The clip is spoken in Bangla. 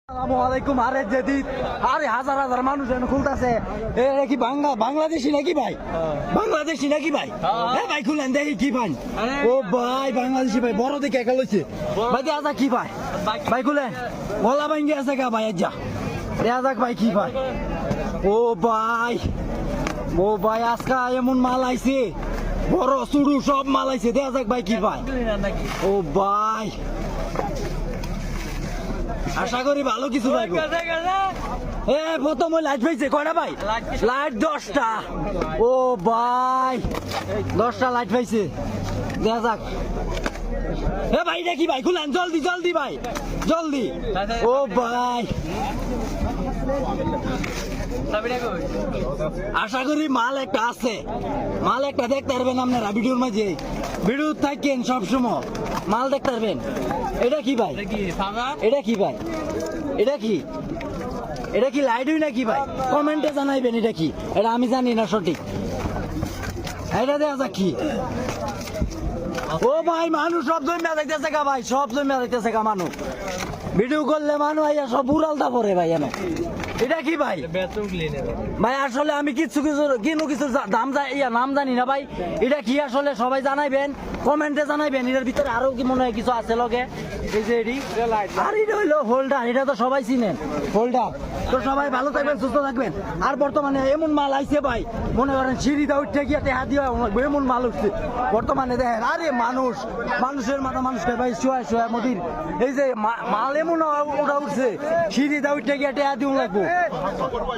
আসসালামুআলাইকুম। আরে যেদিন আরে হাজার হাজার মানুষ খুলতেছে কি বাংলাদেশি নাকি ভাই? বাংলাদেশি নাকি ভাই? হ্যাঁ ভাই খুলেন দেখি কি পান। ও ভাই বাংলাদেশি ভাই বড় দেখে একা লইছে ভাই। দেখা যাক কি ভাই। ভাই খুলেন গলা ভাঙ্গি আছে গা ভাই। যা দেখা যাক ভাই কি ভাই। ও ভাই ও ভাই আজকা এমন মাল আইছে, বড় চুড়ু সব মাল আইছে। দেখা যাক ভাই কি ভাই। ও ভাই আশা করি ভালো কিছু পাইব। প্রথম ওই লাইট পাইছে কয়টা ভাই? লাইট 10টা। ও ভাই 10টা লাইট পাইছে। দেখা যাক। ভাই দেখি ভাই খুলেন জলদি জলদি ভাই জলদি। ও ভাই আশা করি মাল একটা আছে, মাল একটা দেখতে পারবেন আপনারা ভিডিওর মাঝে। ভিডিও থাকেন সবসময় মাল দেখতে পারবেন। এটা কি ভাই? এটা কি ভাই? এটা কি? এটা কি লাইট হই নাকি ভাই? কমেন্টে জানাইবেন এটা কি। এটা আমি জানি না সঠিক। এটা দেখা যাক কি। ও ভাই মানুষ সব জমিয়া যাইতেছে গা ভাই, সব জমিয়া যাইতেছে গা মানুষ। ভিডিও করলে মানুষ আইয়া সব উড়ালটা পরে ভাই। এনে এটা কি ভাই? ভাই আসলে আমি কিছু দাম নাম জানি না ভাই। এটা কি আসলে সবাই জানাইবেন, কমেন্টে জানাইবেন। এটার ভিতরে আরো কি মনে হয় কিছু আছে লগে। এই যে আর এটা হইলো হোল্ডার, এটা তো সবাই চিনেন হোল্ডার। তো সবাই ভালো থাকবেন, সুস্থ থাকবেন। আর বর্তমানে এমন মাল আইছে ভাই, মনে করেন সিঁড়িটা উঠে গিয়ে টেহা দিয়ে এমন মাল উঠছে বর্তমানে। দেখেন আরে মানুষের মাথা মানুষকে ভাই শোয়া শোয়া মোদির এই যে মাল এমন ওটা উঠছে, সিঁড়িটা উঠে গিয়ে টেহা দিয়ে লাগবো।